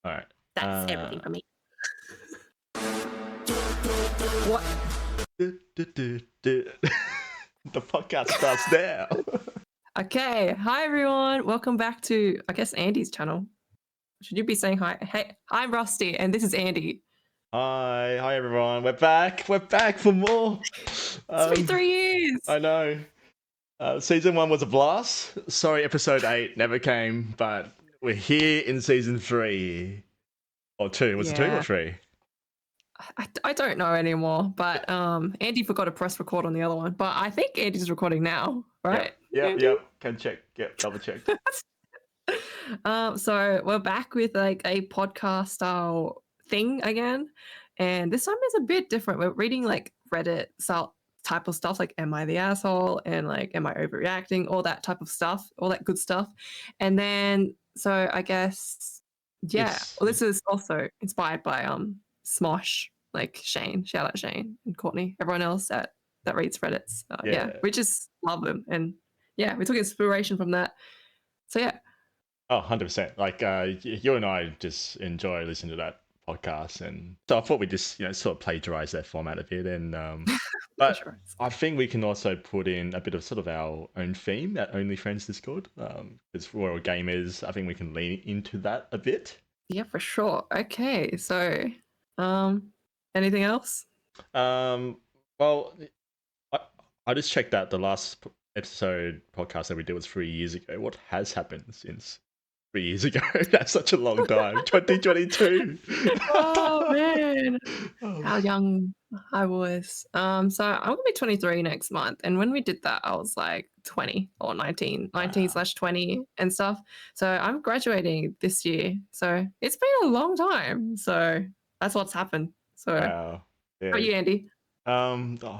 All right. That's everything for me. What? The podcast starts now. Okay. Hi, everyone. Welcome back to, I guess, Andy's channel. Should you be saying hi? Hey, I'm Rusty, and this is Andy. Hi everyone. We're back. We're back for more. It's been 3 years. I know. Season 1 was a blast. Sorry, episode 8 never came, but we're here in season 3 or 2. Was it 2 or 3? I don't know anymore, but Andy forgot to press record on the other one. But I think Andy's recording now, right? Yep. Can check. Yep, double check. So we're back with like a podcast style thing again, and this time is a bit different. We're reading like Reddit style type of stuff, like "Am I the asshole?" and like "Am I overreacting?" All that type of stuff, all that good stuff. And then, so I guess, well, this is also inspired by Smosh, like Shane. Shout out Shane and Courtney, everyone else that reads Reddits. We just love them, and we took inspiration from that. So yeah. Oh, 100%. Like you and I just enjoy listening to that podcast, and so I thought we just sort of plagiarize that format a bit. And but Sure. I think we can also put in a bit of sort of our own theme at OnlyFriends Discord, because we're all gamers. I think we can lean into that a bit. Yeah, for sure. Okay, so anything else? Well, I just checked that the last episode podcast that we did was 3 years ago. What has happened since 3 years ago? That's such a long time. 2022. Oh man, how young I was. So I'm gonna be 23 next month, and when we did that, I was like 20 or 19/20 and stuff. So I'm graduating this year. So it's been a long time. So that's what's happened. So Wow. how are you, Andy? I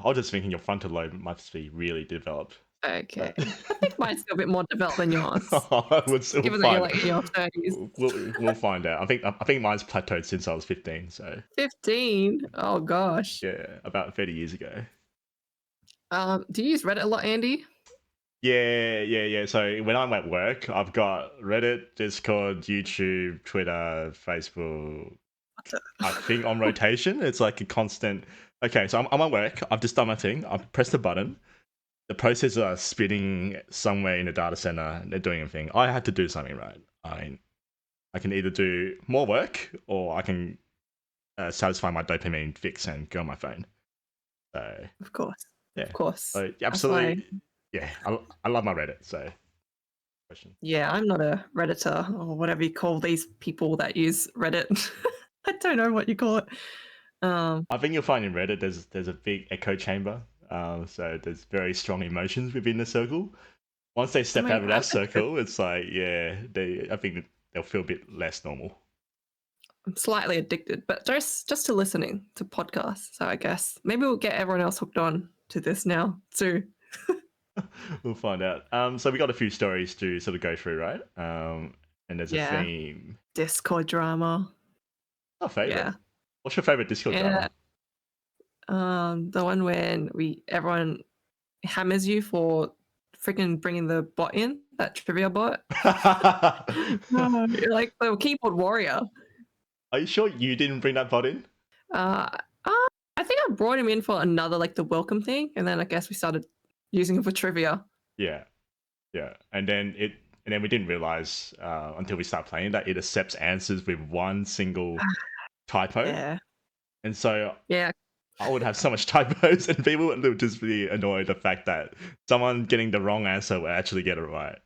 was just thinking your frontal lobe must be really developed. Okay, I think mine's still a bit more developed than yours. Given that you're like in your 30s. We'll find out. I think mine's plateaued since I was 15. So 15? Oh gosh. Yeah, about 30 years ago. Do you use Reddit a lot, Andy? Yeah. So when I'm at work, I've got Reddit, Discord, YouTube, Twitter, Facebook. I think on rotation. It's like a constant. Okay, so I'm at work. I've just done my thing. I've pressed the button. The processors are spinning somewhere in the data center. And they're doing a thing. I had to do something right. I can either do more work or I can satisfy my dopamine fix and go on my phone. So of course. Yeah. Of course. So, absolutely. Yeah, I love my Reddit. So. Yeah, I'm not a Redditor or whatever you call these people that use Reddit. I don't know what you call it. I think you'll find in Reddit there's a big echo chamber. So there's very strong emotions within the circle. Once they step out of that circle, it's like I think they'll feel a bit less normal. I'm slightly addicted, but just to listening to podcasts. So I guess maybe we'll get everyone else hooked on to this now too. We'll find out. So we got a few stories to sort of go through, right? And there's a theme. Discord drama. Our favorite. Yeah. What's your favorite Discord drama? The one when everyone hammers you for freaking bringing the bot in, that trivia bot. You're like the keyboard warrior. Are you sure you didn't bring that bot in? I think I brought him in for another, like the welcome thing, and then I guess we started using it for trivia. Yeah. And then we didn't realize until we start playing that it accepts answers with one single typo. Yeah. And so I would have so much typos, and people would just be annoyed the fact that someone getting the wrong answer will actually get it right.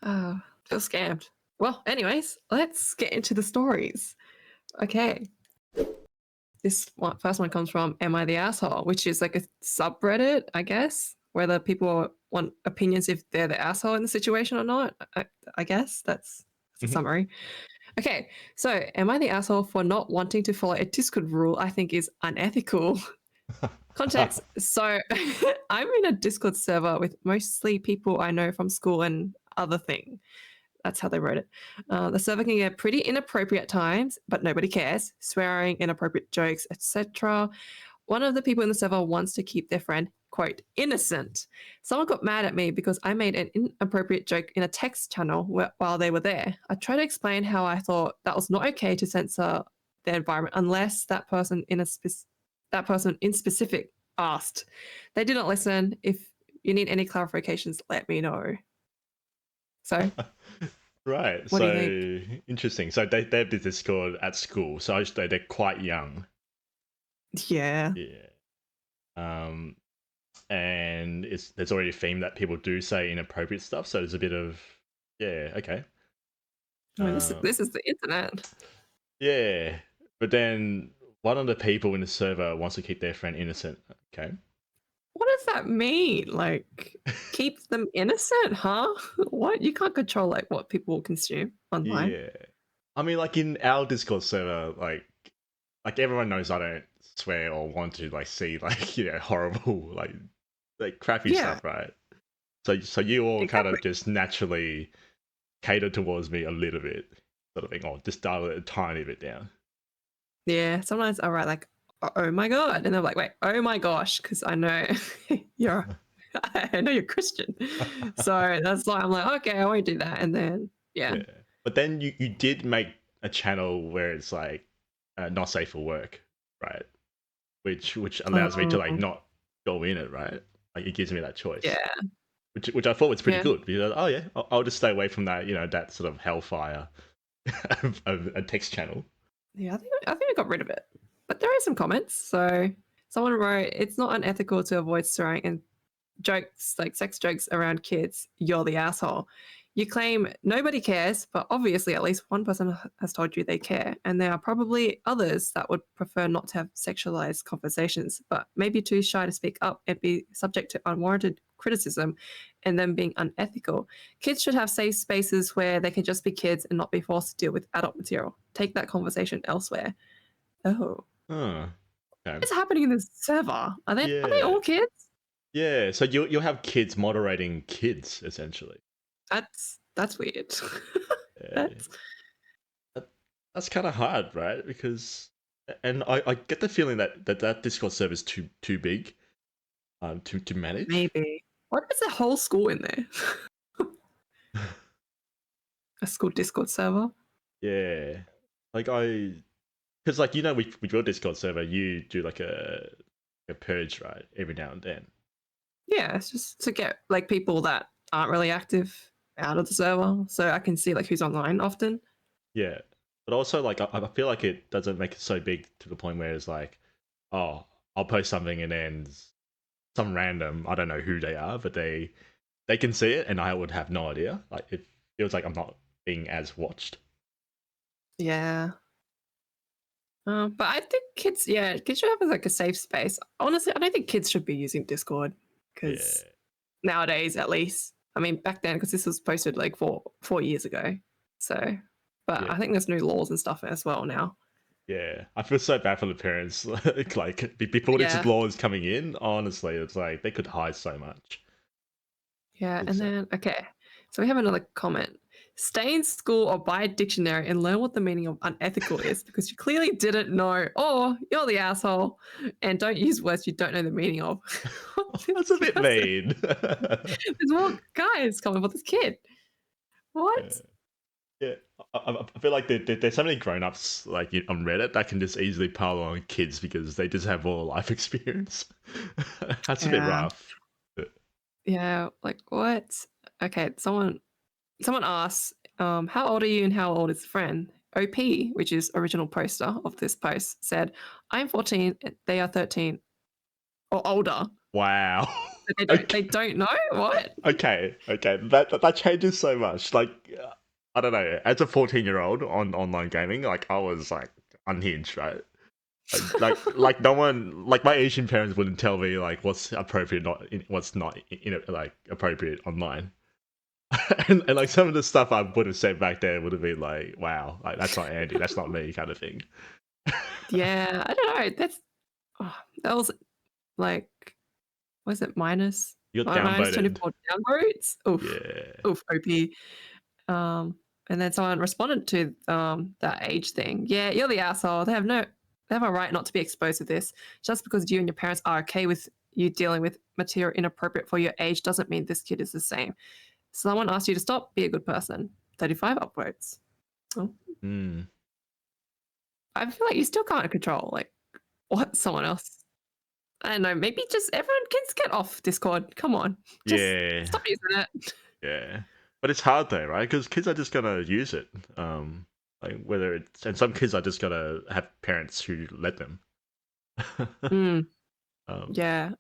Oh, feel scammed. Well, anyways, let's get into the stories. Okay. This first one comes from Am I the Asshole, which is like a subreddit, I guess, where the people want opinions if they're the asshole in the situation or not. I guess that's the summary. Okay, so am I the asshole for not wanting to follow a Discord rule I think is unethical? Context. So I'm in a Discord server with mostly people I know from school and other thing. That's how they wrote it. The server can get pretty inappropriate at times, but nobody cares. Swearing, inappropriate jokes, etc. One of the people in the server wants to keep their friend quote, innocent. Someone got mad at me because I made an inappropriate joke in a text channel while they were there. I tried to explain how I thought that was not okay to censor their environment unless that person in specific asked. They didn't listen. If you need any clarifications, let me know. So, Right. what do So you think? interesting. So they have this Discord at school. So I just, they're quite young. Yeah. Yeah. Um, and there's already a theme that people do say inappropriate stuff. So there's a bit of yeah. Okay. I mean, Um, this is the internet. yeah. But then one of the people in the server wants to keep their friend innocent. Okay. What does that mean? Like, keep them innocent, huh? What? You can't control like what people consume online. Yeah. I mean, like in our Discord server, like everyone knows I don't swear or want to like see like horrible like crappy Yeah, stuff, right? So you all kind exactly. of just naturally cater towards me a little bit, sort of thing, or just dial it a tiny bit down. Yeah, sometimes I write like, "Oh my god," and they're like, "Wait, oh my gosh," because I know you're, I know you're Christian, so that's why I'm like, okay, I won't do that. And then yeah, Yeah. But then you did make a channel where it's like not safe for work, right? Which allows me to like um, not go in it, right? Like it gives me that choice. yeah, Which I thought was pretty yeah, good because oh yeah, I'll just stay away from that that sort of hellfire of a text channel. yeah. I think I got rid of it, but there are some comments. So someone wrote, "It's not unethical to avoid swearing and jokes like sex jokes around kids, you're the asshole. You claim nobody cares, but obviously at least one person has told you they care. And there are probably others that would prefer not to have sexualized conversations, but maybe too shy to speak up and be subject to unwarranted criticism and then being unethical. Kids should have safe spaces where they can just be kids and not be forced to deal with adult material. Take that conversation elsewhere." Oh. Huh. Okay. What's happening in this server? Are they Yeah. all kids? Yeah. So you'll have kids moderating kids essentially. That's weird. Yeah. That's That, that's kind of hard, right? Because and I get the feeling that Discord server is too big to manage. maybe. What is a whole school in there? A school Discord server? Yeah. Like because like with your Discord server, you do like a purge, right, every now and then. Yeah, it's just to get like people that aren't really active out of the server, so I can see like who's online often. Yeah. But also like I feel like it doesn't make it so big to the point where it's like, oh, I'll post something and then some random, I don't know who they are, but they can see it and I would have no idea. Like it feels like I'm not being as watched. Yeah. But I think kids should have like a safe space. Honestly, I don't think kids should be using Discord because Yeah. nowadays, at least, I mean, back then, because this was posted like 4 years ago. So, but Yeah. I think there's new laws and stuff as well now. Yeah. I feel so bad for the parents. Like before this Yeah. law is coming in, honestly, it's like they could hide so much. Yeah, It's and then okay, so we have another comment. Stay in school or buy a dictionary and learn what the meaning of unethical is because you clearly didn't know, or you're the asshole, and don't use words you don't know the meaning of. That's a bit mean. There's more guys coming for this kid. Yeah. What? Yeah, I feel like there's so many grown-ups like on Reddit that can just easily pile on kids because they just have more life experience. That's a bit Yeah, rough. yeah. Like what? Okay, someone asks, how old are you and how old is the friend? OP, which is original poster of this post, said, "I'm 14. They are 13 or older." Wow. They don't. They Okay, don't know what. okay. That changes so much. Like, I don't know. As a 14-year-old on online gaming, like I was like unhinged, right? Like no one, like my Asian parents wouldn't tell me like what's appropriate, what's not, like appropriate online. And like some of the stuff I would have said back then would have been like, wow, like that's not Andy, that's not me, kind of thing. Yeah, I don't know. That was like, was it You got minus downvoted. 24 downvotes? Oof, Yeah, oof, OP. And then someone responded to that age thing. Yeah, you're the asshole. They have a right not to be exposed to this. Just because you and your parents are okay with you dealing with material inappropriate for your age doesn't mean this kid is the same. Someone asked you to stop, be a good person. 35 upwards. Oh, Mm. I feel like you still can't control like what someone else. I don't know. Maybe just everyone kids get off Discord. Come on, just Yeah. stop using it. Yeah. But it's hard though, right? Because kids are just gonna use it. Like whether it's and some kids are just gonna have parents who let them. Mm, um, yeah.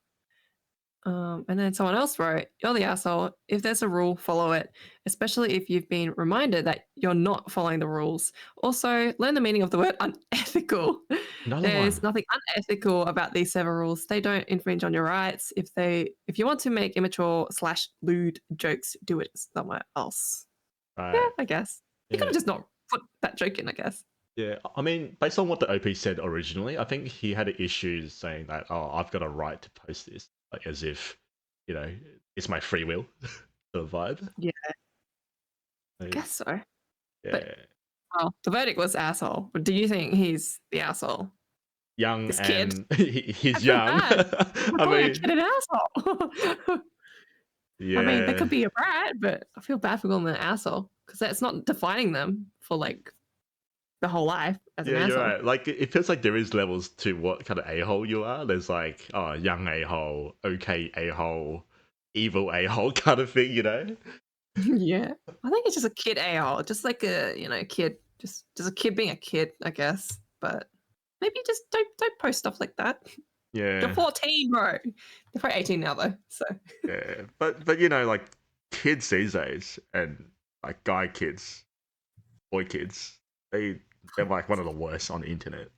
And then someone else wrote, "You're the asshole. If there's a rule, follow it, especially if you've been reminded that you're not following the rules. Also, learn the meaning of the word unethical. Another There's one. nothing unethical about these server rules. They don't infringe on your rights. If you want to make immature slash lewd jokes, do it somewhere else." Yeah, Right. I guess. You could Yeah. have just not put that joke in, I guess. Yeah. I mean, based on what the OP said originally, I think he had issues saying that, oh, I've got a right to post this, like as if, it's my free will sort of vibe. Yeah, I Like, guess so. But yeah. the verdict was asshole. But do you think he's the asshole? Young This kid? and I he's feel young. bad. I'm I calling a kid mean, an asshole. I mean, they yeah. could be a brat, but I feel bad for calling them an asshole because that's not defining them for like the whole life as an Yeah, you're asshole. right. Like it feels like there is levels to what kind of a-hole you are. There's like, oh, young a-hole, okay a-hole, evil a-hole kind of thing, you know? Yeah, I think it's just a kid a-hole, just like a kid, just a kid being a kid, I guess. But maybe just don't post stuff like that. You're Yeah. 14, bro. They're probably 18 now though. So Yeah. But like kids these days and like guy kids, boy kids, they're like one of the worst on the internet.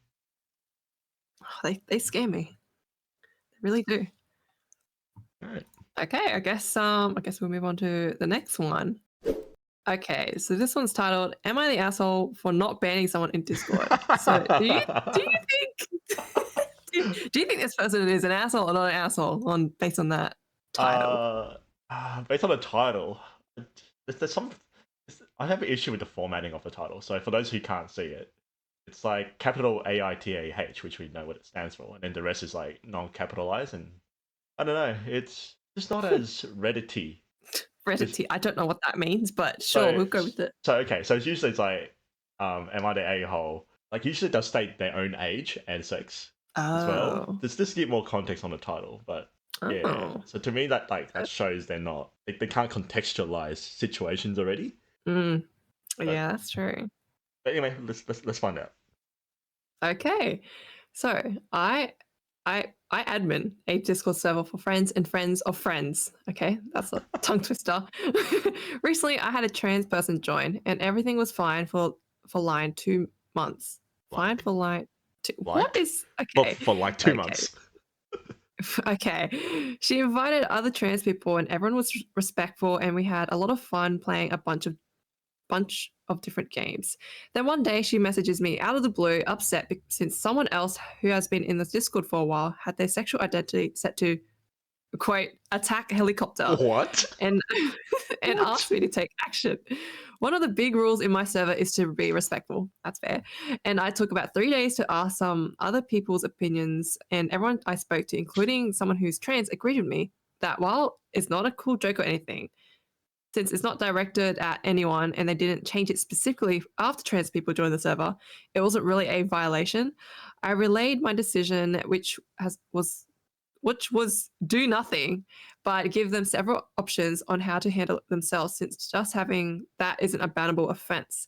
they scare me. They really do. Right. Okay, I guess we'll move on to the next one. Okay, so this one's titled "Am I the asshole for not banning someone in Discord?" So do you think do you think this person is an asshole or not an asshole based on that title? uh, Based on the title, there's some. I have an issue with the formatting of the title. So for those who can't see it, it's like capital AITAH, which we know what it stands for, and then the rest is like non-capitalized. And I don't know, it's just not as Reddity. It's, Reddit. I don't know what that means, but sure, so we'll go with it. okay, so it's usually it's like, am I the a-hole? Like usually they'll state their own age and sex as well. Oh. Just to give more context on the title, but yeah. Oh. So to me, that shows they're not they can't contextualize situations already. Mm. But, Yeah, that's true. but anyway, let's find out. Okay. So I admin a Discord server for friends and friends of friends. Okay, that's a tongue twister. Recently, I had a trans person join, and everything was fine for line 2 months. Fine Like for line two. What like is okay? for like 2 months. Okay, okay. She invited other trans people, and everyone was respectful, and we had a lot of fun playing a bunch of different games. Then one day she messages me out of the blue, upset since someone else who has been in the Discord for a while had their sexual identity set to quote attack helicopter What? and and What? asked me to take action. One of the big rules in my server is to be respectful. That's fair. And I took about 3 days to ask some other people's opinions, and everyone I spoke to, including someone who's trans, agreed with me that while it's not a cool joke or anything, since it's not directed at anyone and they didn't change it specifically after trans people joined the server, it wasn't really a violation. I relayed my decision, which was do nothing, but give them several options on how to handle it themselves, since just having that isn't a bannable offense.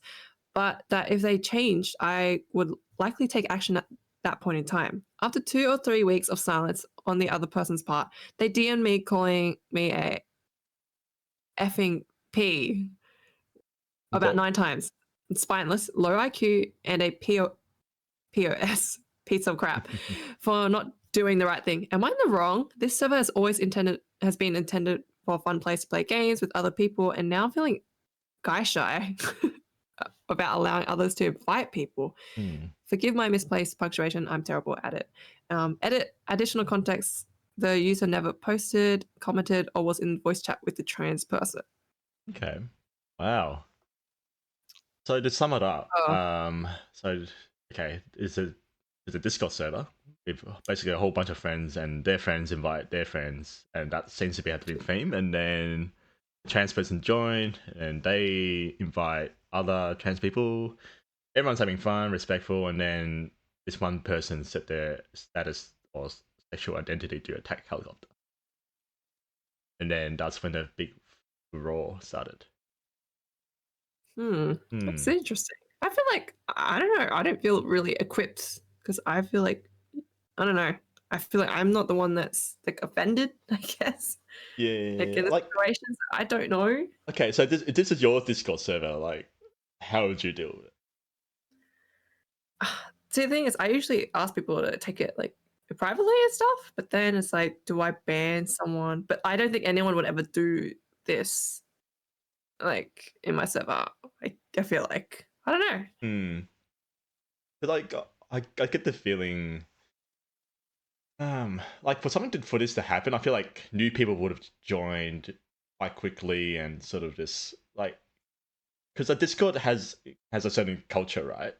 But that if they changed, I would likely take action at that point in time. After 2 or 3 weeks of silence on the other person's part, they DM'd me calling me a effing P about But 9 times. Spineless, low IQ, and a POS, piece of crap, for not doing the right thing. Am I in the wrong? This server has been intended for a fun place to play games with other people, and now I'm feeling guy shy about allowing others to invite people. Forgive my misplaced punctuation. I'm terrible at it. Edit additional context. The user never posted, commented, or was in voice chat with the trans person. okay. Wow. So to sum it up, Oh. so okay, is it there's a Discord server with basically a whole bunch of friends, and their friends invite their friends, and that seems to be have to be the theme. And then a trans person join, and they invite other trans people. Everyone's having fun, respectful, and then this one person set their status or sexual identity to attack helicopter, and then that's when the big roar started. That's Hmm. interesting. I feel like I don't know. I don't feel really equipped because I feel like I don't know. I feel like I'm not the one that's like offended. I guess like Yeah. in the Like, situations, I don't know. okay, so this is your Discord server. Like, how would you deal with it? See, the thing is, I usually ask people to take it like privately and stuff, but then it's like, do I ban someone? But I don't think anyone would ever do this like in my server. I feel like I don't know. Hmm. But like, I get the feeling, like for this to happen, I feel like new people would have joined quite quickly and sort of just like, because the Discord has a certain culture, right?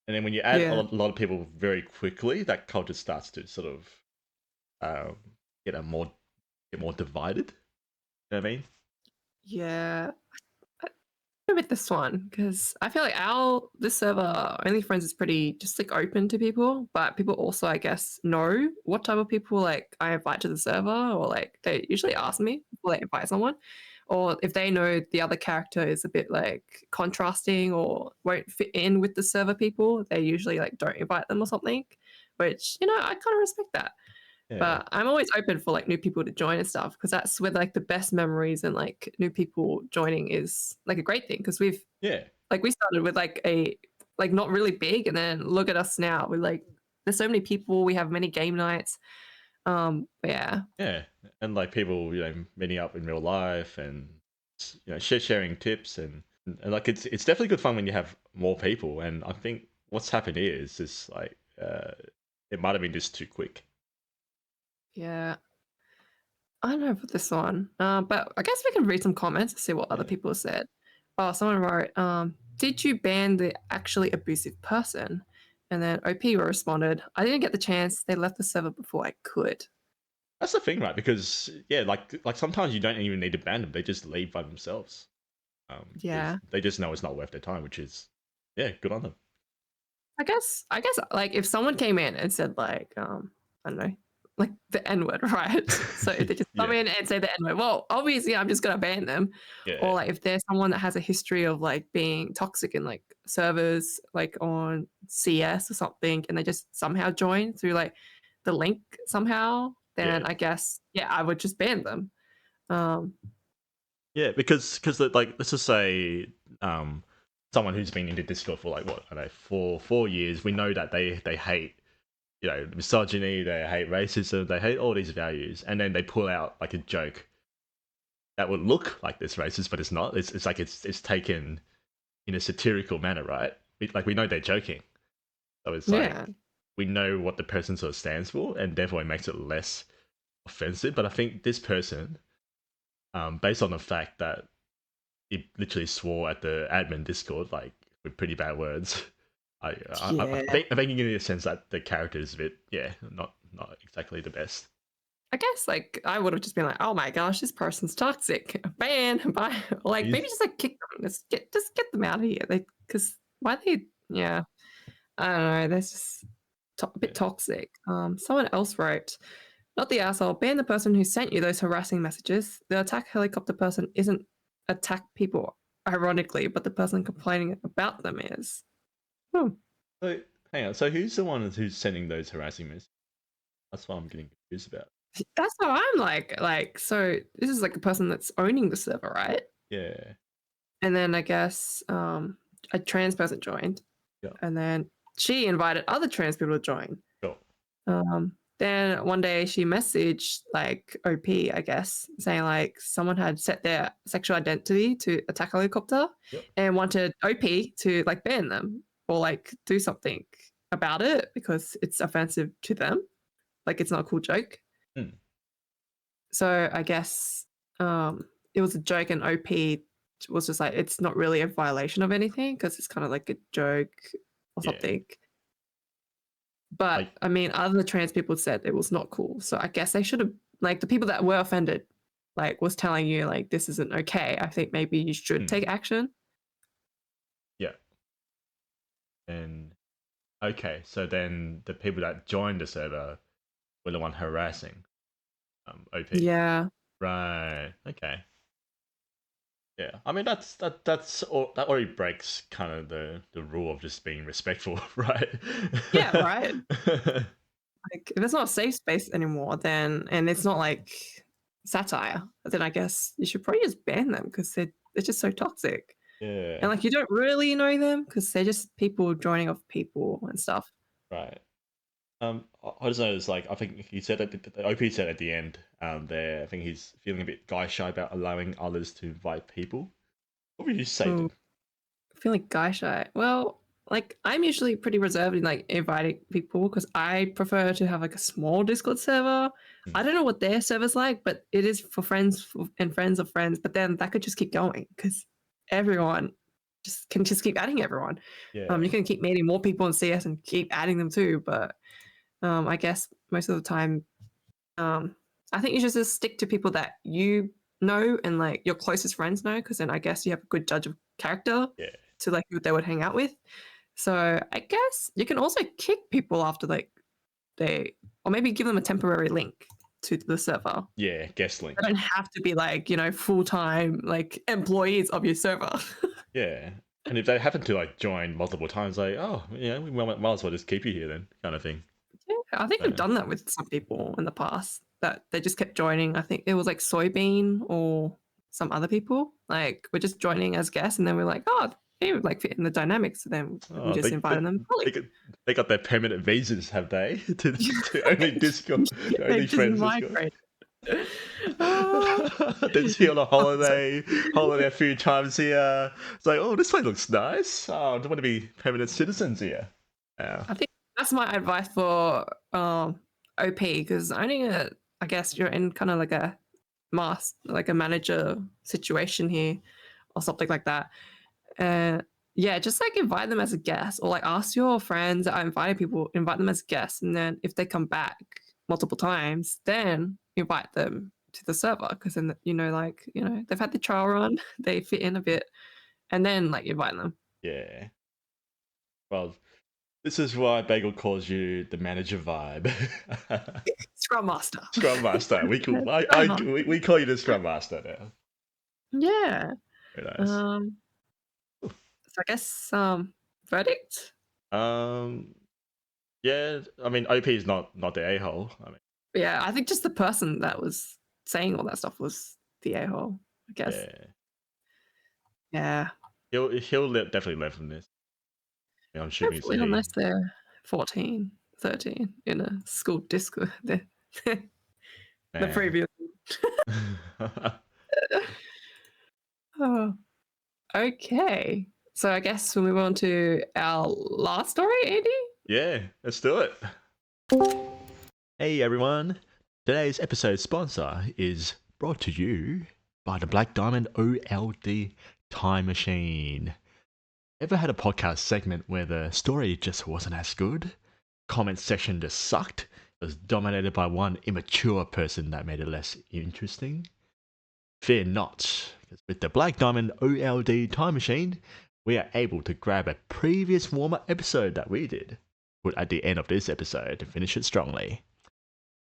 And then when you add Yeah, a lot of people very quickly, that culture starts to sort of um, get a more get more divided. You know what I mean? yeah. Go with this one because I feel like our this server only friends is pretty just like open to people, but people also I guess know what type of people like I invite to the server, or like they usually ask me before they invite someone, or if they know the other character is a bit like contrasting or won't fit in with the server people, they usually like don't invite them or something, which I kind of respect that. Yeah, But I'm always open for like new people to join and stuff because that's where like the best memories and like new people joining is like a great thing because yeah, we started with like a like not really big and then look at us now. We like there's so many people, we have many game nights. But yeah. yeah. And like people, meeting up in real life and sharing tips and like it's definitely good fun when you have more people. And I think what's happened here is just like it might have been just too quick. Yeah. I don't know about this one. But I guess we can read some comments to see what other Yeah, people said. Oh, someone wrote, did you ban the actually abusive person? And then OP responded, I didn't get the chance. They left the server before I could. that's the thing, right? Because yeah, like sometimes you don't even need to ban them; they just leave by themselves. Because Yeah. they just know it's not worth their time, which is yeah, good on them. I guess like if someone came in and said like I don't know, like the N-word, right? So if they just come Yeah, in and say the N-word, well, obviously I'm just gonna ban them. yeah, Or like if there's someone that has a history of like being toxic in like servers like on CS or something and they just somehow join through like the link somehow, then yeah. I guess yeah, I would just ban them. Um Yeah, because like let's just say um someone who's been into Discord for like what I don't know 4 years, we know that they hate misogyny, they hate racism, they hate all these values, and then they pull out like a joke that would look like this racist, but it's not. It's like it's taken in a satirical manner, right? We know they're joking, so it's yeah. like we know what the person sort of stands for, and therefore it makes it less offensive. But I think this person, based on the fact that he literally swore at the admin Discord like with pretty bad words. Yeah. I think you get a sense that the character is a bit not exactly the best. I guess like I would have just been like, "Oh my gosh, this person's toxic. Ban, bye." Like maybe He's just like kick them. Just get them out of here. Like because why they? Yeah, I don't know. That's just a yeah, bit toxic. Someone else wrote, "Not the asshole. Ban the person who sent you those harassing messages. The attack helicopter person isn't attack people, ironically, but the person complaining about them is." Hmm. so hang on. So who's the one who's sending those harassing messages? That's what I'm getting confused about. That's how I'm like. So this is like a person that's owning the server, right? Yeah, And then I guess a trans person joined, yeah, and then she invited other trans people to join. sure, Then one day she messaged like OP, I guess, saying like someone had set their sexual identity to attack a helicopter yep. and wanted OP to like ban them or like do something about it because it's offensive to them. Like it's not a cool joke. Hmm. So I guess it was a joke, and OP was just like, it's not really a violation of anything because it's kind of like a joke or Yeah, something. But Like, I mean, other trans people said it was not cool. So I guess they should have, like, the people that were offended, like, was telling you, like, this isn't okay. I think maybe you should hmm, take action. yeah. And okay, so then the people that joined the server were the one harassing OP. Yeah. Right. Okay. Yeah. I mean that already breaks kind of the rule of just being respectful, right? Yeah, right. Like, if it's not a safe space anymore, then and it's not like satire, then I guess you should probably just ban them because they're just so toxic. And Yeah. like you don't really know them because they're just people joining off people and stuff. Right. I just noticed, like, I think he said that the OP said at the end, there, I think he's feeling a bit guy shy about allowing others to invite people. What would you say to? Ooh, I feel like guy shy. Well, like I'm usually pretty reserved in like inviting people because I prefer to have like a small Discord server. I Hmm, don't know what their server's like, but it is for friends and friends of friends. But then that could just keep going because everyone just keep adding everyone. You Yeah. can keep meeting more people in CS and keep adding them too. But I guess most of the time, um, I think you should just stick to people that you know and like your closest friends know, because then I guess you have a good judge of character Yeah. to like who they would hang out with. So I guess you can also kick people after like they, or maybe give them a temporary link to the server. Yeah. Guest They link. don't have to be like, full time like employees of your server. Yeah. And if they happen to like join multiple times, like, oh, yeah, we might as well just keep you here then, kind of thing. Yeah, I think we've So, done that with some people in the past that they just kept joining. I think it was like Soybean or some other people. Like we're just joining as guests, and then we're like, oh, they would like fit in the dynamics. So then we oh, just invited them. they, Like, got, they got their permanent visas, have they? To only Discord, yeah, to they only just friends Discord. migrate. Ah, They just be on a so holiday a few times here. It's like, oh, this place looks nice. Oh, I don't want to be permanent citizens here. Yeah. I think that's my advice for OP because only I guess you're in kind of like a like a manager situation here or something like that. Yeah, just like invite them as a guest or like ask your friends that are inviting people, invite them as guests. And then if they come back multiple times, then invite them to the server because then, they've had the trial run, they fit in a bit, and then like invite them. Yeah. Well, this is why Bagel calls you the manager vibe. Scrum Master. Scrum Master. Scrum Master. We call you the Scrum Master now. Yeah. Very nice. Um, so I guess verdict. Um, yeah, I mean, OP is not the a-hole. I mean, Yeah, I think just the person that was saying all that stuff was the a-hole, I guess. yeah. Yeah. Definitely learn from this. I'm assuming Hopefully, unless he. they're 14, 13 in a school disco. The Nah. previous. Oh, okay. So I guess we'll move on to our last story, Andy. Yeah, let's do it. Hey everyone! Today's episode sponsor is brought to you by the Black Diamond OLD Time Machine. Ever had a podcast segment where the story just wasn't as good? Comment section just sucked? It was dominated by one immature person that made it less interesting? Fear not, because with the Black Diamond OLD Time Machine, we are able to grab a previous warm-up episode that we did, put at the end of this episode to finish it strongly.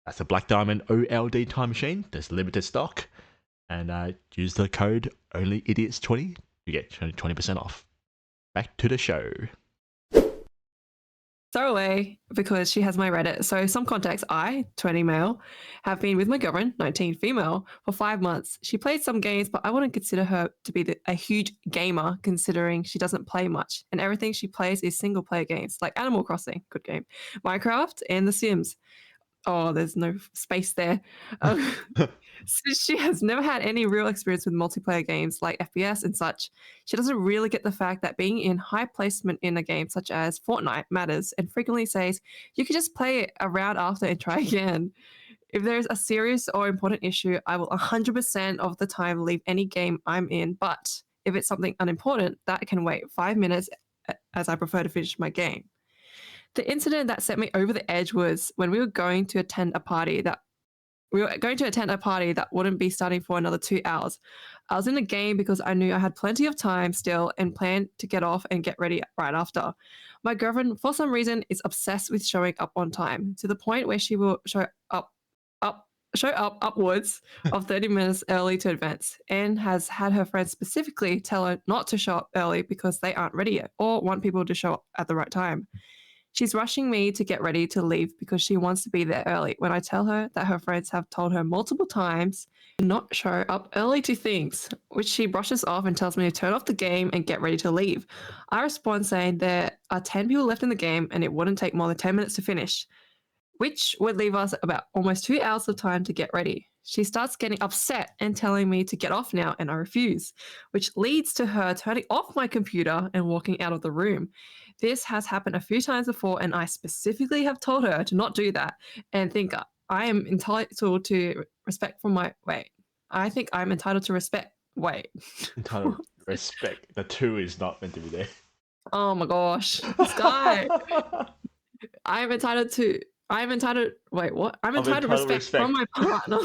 That's the Black Diamond OLD Time Machine. There's limited stock. And use the code ONLYIDIOTS20 to get 20% off. Back to the show. Throwaway because she has my Reddit. So, some context, I, 20 male, have been with my girlfriend, 19 female, for 5 months. She plays some games, but I wouldn't consider her to be a huge gamer considering she doesn't play much. And everything she plays is single player games like Animal Crossing, good game, Minecraft, and The Sims. Oh, there's no space there. Since she has never had any real experience with multiplayer games like FPS and such, she doesn't really get the fact that being in high placement in a game such as Fortnite matters and frequently says, you could just play it a round after and try again. If there's a serious or important issue, I will 100% of the time leave any game I'm in, but if it's something unimportant, that can wait 5 minutes as I prefer to finish my game. The incident that set me over the edge was when we were going to attend a party that wouldn't be starting for another 2 hours. I was in the game because I knew I had plenty of time still and planned to get off and get ready right after. My girlfriend, for some reason, is obsessed with showing up on time to the point where she will up, show up upwards of 30 minutes early to advance and has had her friends specifically tell her not to show up early because they aren't ready yet or want people to show up at the right time. She's rushing me to get ready to leave because she wants to be there early when I tell her that her friends have told her multiple times to not show up early to things, which she brushes off and tells me to turn off the game and get ready to leave. I respond saying there are 10 people left in the game and it wouldn't take more than 10 minutes to finish, which would leave us about almost 2 hours of time to get ready. She starts getting upset and telling me to get off now, and I refuse, which leads to her turning off my computer and walking out of the room. This has happened a few times before, and I specifically have told her to not do that and think I am entitled to respect from my. Wait. I think I'm entitled to respect. Wait. Entitled respect. The two is not meant to be there. Oh my gosh. This guy. I'm entitled to. I'm entitled. Wait, what? I'm entitled to respect from my partner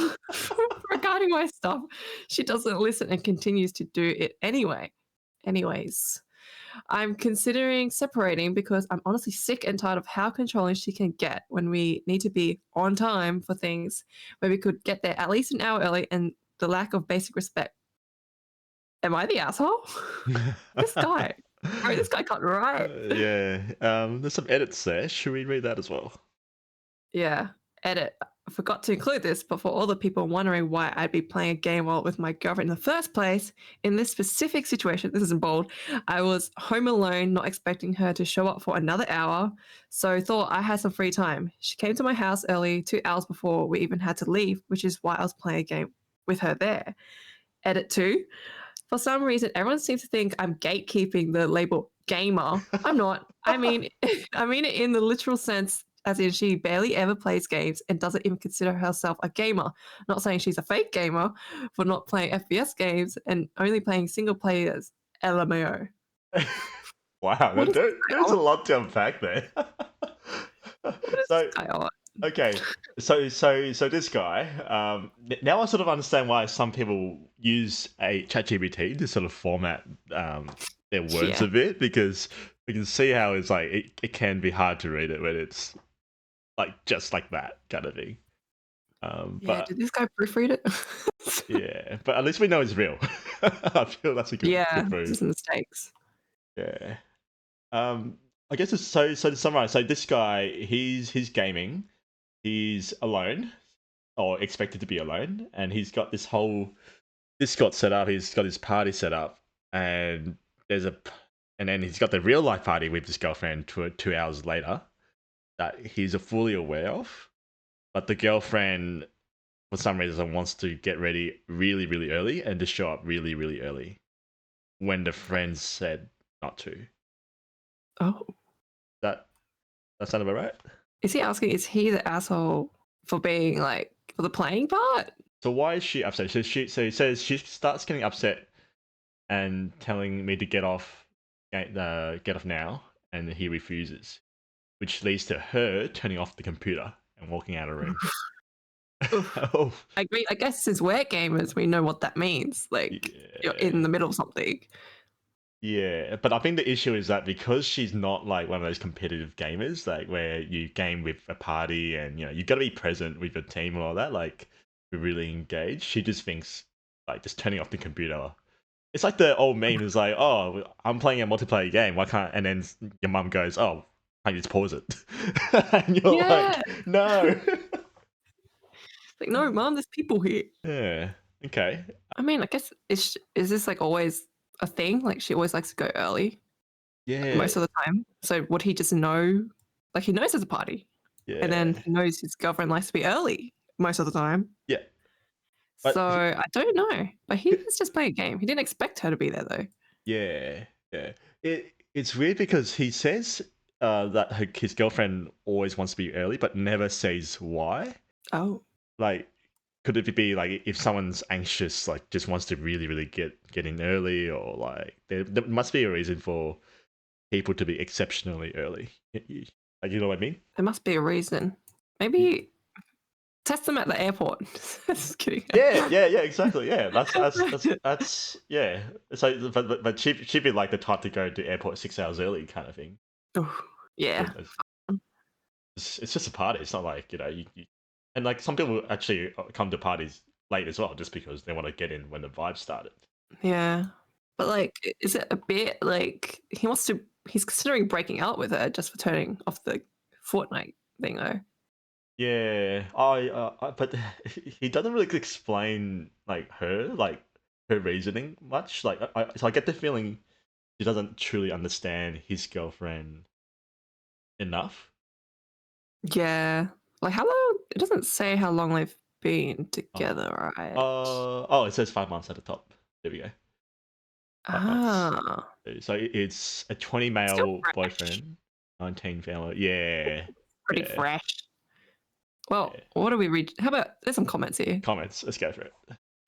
regarding my stuff. She doesn't listen and continues to do it anyway. Anyways, I'm considering separating because I'm honestly sick and tired of how controlling she can get when we need to be on time for things where we could get there at least an hour early and the lack of basic respect. Am I the asshole? This guy. Bro, this guy can't write. Yeah. There's some edits there. Should we read that as well? Yeah, edit. I forgot to include this, but for all the people wondering why I'd be playing a game while with my girlfriend in the first place, in this specific situation, this is in bold, I was home alone, not expecting her to show up for another hour, so thought I had some free time. She came to my house early, 2 hours before we even had to leave, which is why I was playing a game with her there. Edit 2. For some reason, everyone seems to think I'm gatekeeping the label gamer. I'm not. I mean it in the literal sense, as in she barely ever plays games and doesn't even consider herself a gamer. Not saying she's a fake gamer for not playing FPS games and only playing single players LMAO. Wow, What is this guy there's a on? lot to unpack there. What is So, this guy on? okay, so this guy. Now I sort of understand why some people use a ChatGPT to sort of format their words Yeah. a bit, because we can see how it's like it can be hard to read it when it's like just like that kind of thing. Yeah, But did this guy proofread it? yeah, but at least we know it's real. I feel that's a Yeah, good this proof. is mistakes. Yeah. I guess it's so to summarize. So this guy, he's gaming. He's alone, or expected to be alone, and he's got this whole Discord set up. He's got his party set up, and there's a, and then he's got the real life party with his girlfriend 2 hours later that he's fully aware of. But the girlfriend, for some reason, wants to get ready really, really early and to show up really, really early when the friends said not to. Oh. That that sound about right? Is he asking, is he the asshole for being like, for the playing part? So why is she upset? So he says she starts getting upset and telling me to get off now, and he refuses, which leads to her turning off the computer and walking out of the room. Oof. Oh, I guess since we're gamers, we know what that means. Like you're in yeah, the middle of something. yeah. But I think the issue is that because she's not like one of those competitive gamers, like where you game with a party and you got to be present with your team and all that, like be really engaged. She just thinks like just turning off the computer. It's like the old meme is like, oh, I'm playing a multiplayer game. Why can't? And then your mum goes, oh, I just pause it, and you're Yeah. like, no. Like, no, mom, there's people here. Yeah. Okay. I mean, I guess is this like always a thing? Like she always likes to go early Yeah. most of the time. So would he just know? Like he knows there's a party, and then Yeah. he knows his girlfriend likes to be early most of the time. Yeah. So But I don't know. But he was just playing a game. He didn't expect her to be there though. yeah, yeah. It's weird because he says that his girlfriend always wants to be early, but never says why. Oh. Like, could it be like if someone's anxious, like just wants to really, really get in early, or like there must be a reason for people to be exceptionally early. Like, you know what I mean? There must be a reason. Maybe test them at the airport. Just kidding. Yeah, exactly. Yeah, that's yeah. So, but she'd be like the type to go to airport 6 hours early, kind of thing. Ooh, yeah. It's just a party. It's not like you and like some people actually come to parties late as well, just because they want to get in when the vibe started. Yeah. But like, is it a bit like he's considering breaking up with her just for turning off the Fortnite thing though? Yeah, but he doesn't really explain her reasoning much. So I get the feeling he doesn't truly understand his girlfriend enough. Yeah. Like how long? It doesn't say how long they've been Oh, together, right? it says 5 months at the top. There we go. 5 months. Ah, So it's a 20 still male fresh. boyfriend, 19 female. Yeah, Pretty yeah, fresh. Well, yeah. what do we read? How about there's some comments here. Comments. Let's go for it.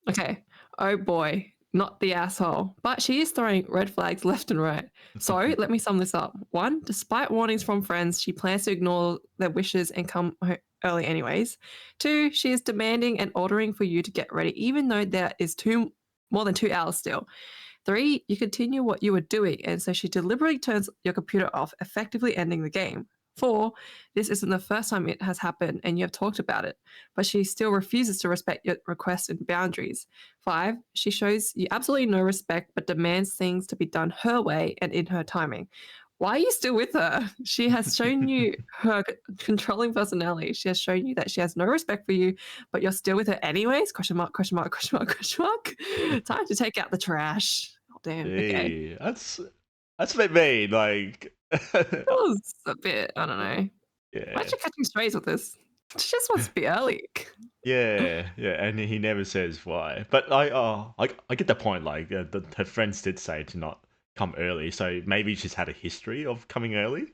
Okay. Oh boy, not the asshole. But she is throwing red flags left and right. So let me sum this up. One, despite warnings from friends, she plans to ignore their wishes and come early anyways. Two, she is demanding and ordering for you to get ready, even though there is more than 2 hours still. Three, you continue what you were doing, and so she deliberately turns your computer off, effectively ending the game. Four, this isn't the first time it has happened and you have talked about it, but she still refuses to respect your requests and boundaries. Five, she shows you absolutely no respect but demands things to be done her way and in her timing. Why are you still with her? She has shown you her controlling personality. She has shown you that she has no respect for you, but you're still with her anyways? Question mark, question mark, question mark, question mark. Time to take out the trash. Oh, damn. Okay. Hey, that's a bit mean. Like, That was a bit, I don't know. Why are yeah, you catching strays with this? She just wants to be early. yeah, and he never says why. But I get the point. Like, her friends did say to not come early, so maybe she's had a history of coming early.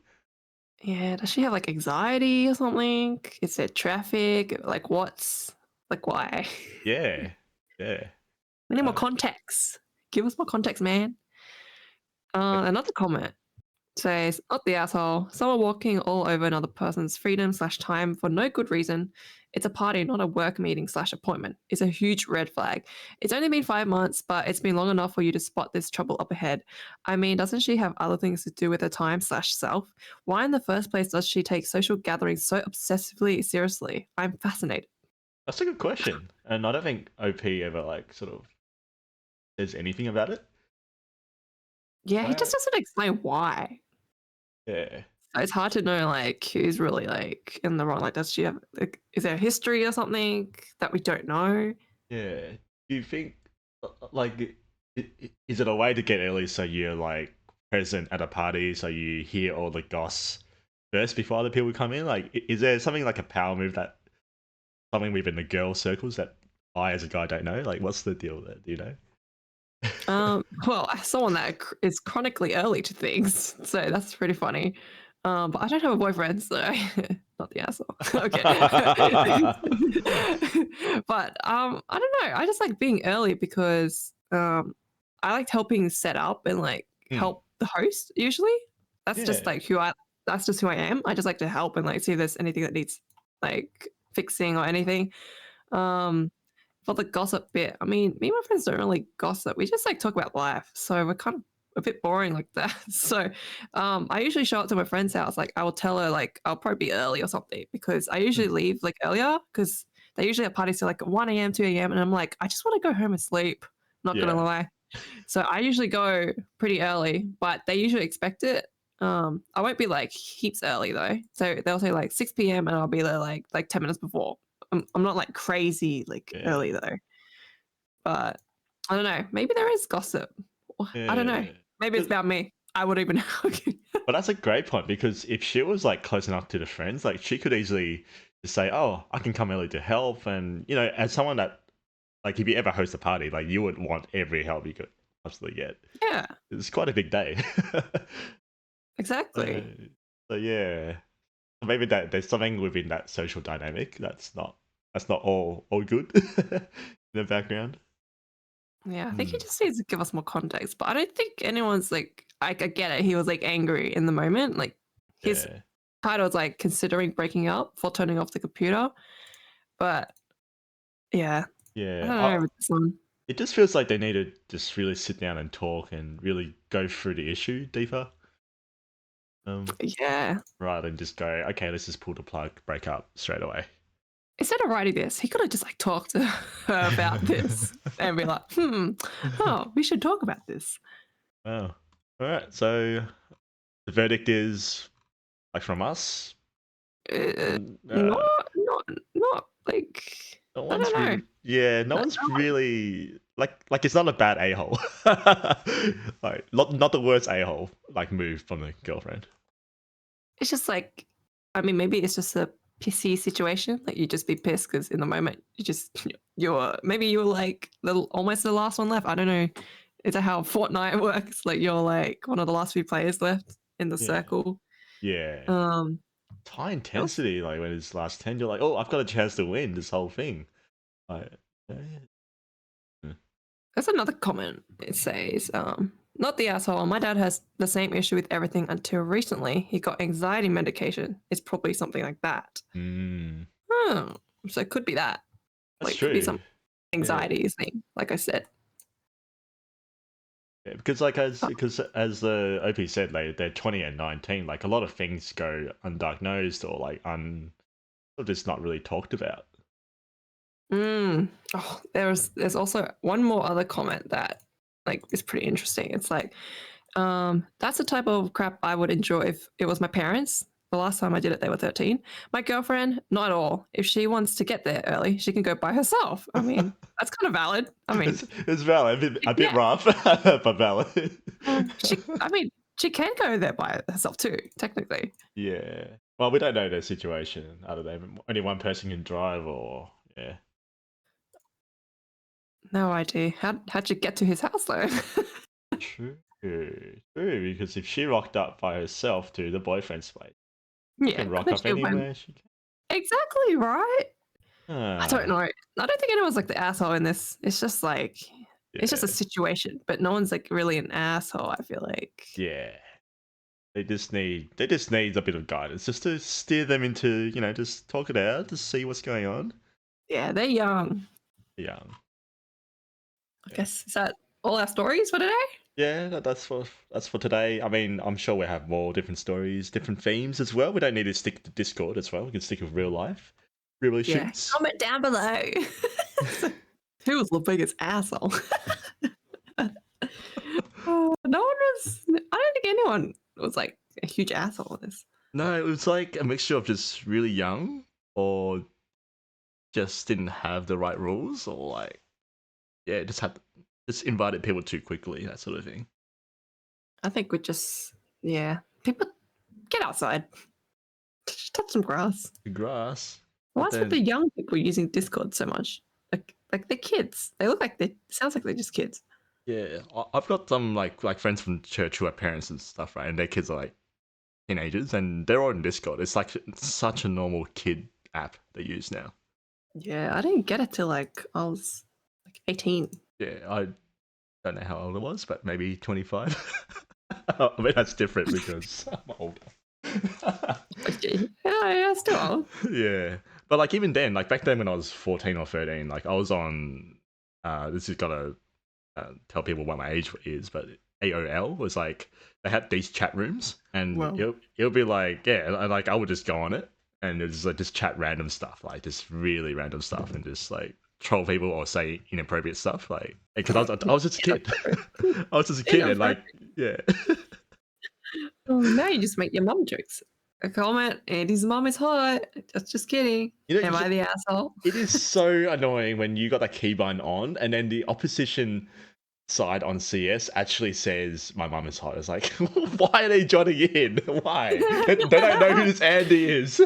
Yeah, does she have like anxiety or something? Is there traffic? Like, why? Yeah, yeah. We need more Uh, context. Give us more context, man. but Another comment says, not the asshole. Someone walking all over another person's freedom/time for no good reason. It's a party, not a work meeting slash appointment. It's a huge red flag. It's only been 5 months, but it's been long enough for you to spot this trouble up ahead. I mean, doesn't she have other things to do with her time/self? Why in the first place does she take social gatherings so obsessively seriously? I'm fascinated. that's a good question, and I don't think OP ever like sort of says anything about it. Yeah, he just Why? doesn't explain why. Yeah, So it's hard to know like who's really like in the wrong. Like, does she have like, is there a history or something that we don't know? yeah. Do you think like is it a way to get early so you're like present at a party so you hear all the goss first before other people come in? Like, is there something like a power move that something within the girl circles that I as a guy don't know? Like, what's the deal there? Do you know? Well, as someone that is chronically early to things, so that's pretty funny. But I don't have a boyfriend, so not the asshole. Okay. But I don't know. I just like being early because I liked helping set up and like Hmm. help the host usually. That's just Yeah. like that's just who I am. I just like to help and like see if there's anything that needs like fixing or anything. Um for the gossip bit, I mean, me and my friends don't really gossip. We just like talk about life. So we're kind of a bit boring like that. So I usually show up to my friend's house. Like I will tell her like I'll probably be early or something because I usually Hmm. leave like earlier because they usually have parties till like 1 a.m., 2 a.m. And I'm like, I just want to go home and sleep. Not gonna Yeah. lie. So I usually go pretty early, but they usually expect it. I won't be like heaps early though. So they'll say like 6 p.m. and I'll be there like 10 minutes before. I'm not like crazy like Yeah. early though, but I don't know. Maybe there is gossip. I don't know. Yeah. Maybe it's about me. I wouldn't even know. But that's a great point because if she was like close enough to the friends, like she could easily just say, "Oh, I can come early to help," and as someone that like if you ever host a party, like you would want every help you could possibly get. Yeah, It's quite a big day. uh, exactly. so yeah, maybe that there's something within that social dynamic that's not all good in the background. Yeah, I think he Hmm. just needs to give us more context. But I don't think anyone's like I get it. He was like angry in the moment. Like his Yeah. title's like considering breaking up for turning off the computer. But yeah, I Yeah, don't know with this one. it just feels like they need to just really sit down and talk and really go through the issue deeper. Yeah. Rather than just go, okay, let's just pull the plug, break up straight away. Instead of writing this, he could have just like talked to her about this and be like, oh, we should talk about this. Wow. All right. So the verdict is like from us. Uh, Uh, not like no I one's don't know. really, yeah, no No, one's no one- really like it's not a bad a hole. Like not the worst a hole like move from the girlfriend. It's just like, I mean, maybe it's just a pissy situation. Like you just be pissed because in the moment you're like almost the last one left. I don't know. Is that how Fortnite works? Like you're like one of the last few players left in the Yeah, circle. yeah. Um, It's high it was- intensity. Like when it's last 10, you're like, oh, I've got a chance to win this whole thing. Like, yeah. There's another comment. It says, not the asshole. My dad has the same issue with everything until recently. He got anxiety medication. It's probably something like that. Mm, Oh, so it could be that. that's Like, could be true. some anxiety thing, like I said. Yeah, because as the OP said, like they're 20 and 19. Like a lot of things go undiagnosed or like or just not really talked about. Oh, there's also one more other comment that like is pretty interesting. It's like, that's the type of crap I would enjoy if it was my parents. The last time I did it, they were 13. My girlfriend, not at all. If she wants to get there early, she can go by herself. I mean, that's kind of valid. I mean, It's valid, a bit yeah, rough, but valid. she can go there by herself too, technically. Yeah. Well, we don't know their situation. I don't know. Only one person can drive, or yeah. No idea. How'd you get to his house though? True. True. Because if she rocked up by herself to the boyfriend's place, she Yeah, can I rock bet up she went. anywhere she can. Exactly right. I don't Ah, know. I don't think anyone's like the asshole in this. It's just like it's just a yeah. situation, but no one's like really an asshole. I feel like. Yeah. They just need a bit of guidance just to steer them into, just talk it out, to see what's going on. Yeah, they're young. Yeah. I Yeah. guess is that all our stories for today? Yeah, that's for today. I mean, I'm sure we have more different stories, different themes as well. We don't need to stick to Discord as well. We can stick with real life, real Yeah. issues. Comment down below. Who was the biggest asshole? No one was. I don't think anyone was like a huge asshole in this. No, it was like a mixture of just really young or just didn't have the right rules or like yeah, just invited people too quickly, that sort of thing. I think we just people get outside, touch some grass. The grass. Why But is with the then young people using Discord so much? Like they're kids. They look like they sounds like they're just kids. yeah, I've got some like friends from church who are parents and stuff, right? And their kids are like teenagers and they're all in Discord. It's such a normal kid app they use now. Yeah, I didn't get it till like I was like 18. Yeah, I don't know how old I was, but maybe 25. I mean, that's different because I'm older. Okay. Yeah, still old. Yeah. But like even then, like back then when I was 14 or 13, like I was on this is gotta tell people what my age is, but AOL was like they had these chat rooms and Well, it'll be like and like I would just go on it and it was like just chat random stuff, like just really random stuff and just like troll people or say inappropriate stuff, like because I was just a kid. I was just a kid and like yeah. now you just make your mum jokes. A comment, Andy's mum is hot. Just kidding. You know, Am I the asshole? it is so annoying when you got that keybind on and then the opposition side on CS actually says my mum is hot. It's like, why are they jotting in? Why? They don't know who this Andy is.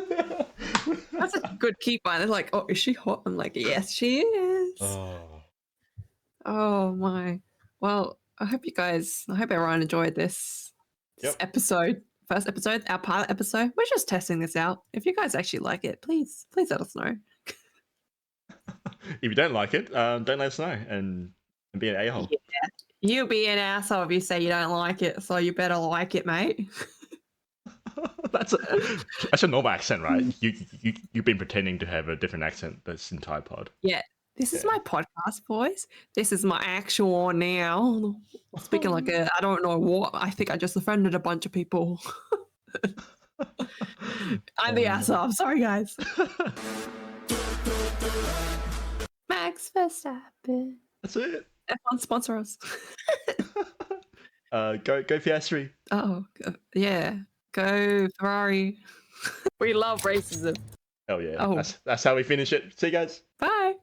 That's a good keep on. They're like, oh, is she hot? I'm like, yes, she is. Oh. Oh my. Well, I hope everyone enjoyed this Yep. episode. First episode, our pilot episode. We're just testing this out. If you guys actually like it, please let us know. If you don't like it, don't let us know and be an a-hole. You be an asshole if you say you don't like it, so you better like it, mate. That's a normal accent, right? You've been pretending to have a different accent this entire pod. Yeah. This is my podcast voice. This is my actual one now. Speaking like a, I don't know what. I think I just offended a bunch of people. I'm the asshole. I'm sorry, guys. Max Verstappen. That's it. F1 sponsor us. Go Piastri. Oh, yeah. Go Ferrari. We love racism. Hell yeah. Oh. That's how we finish it. See you guys. Bye.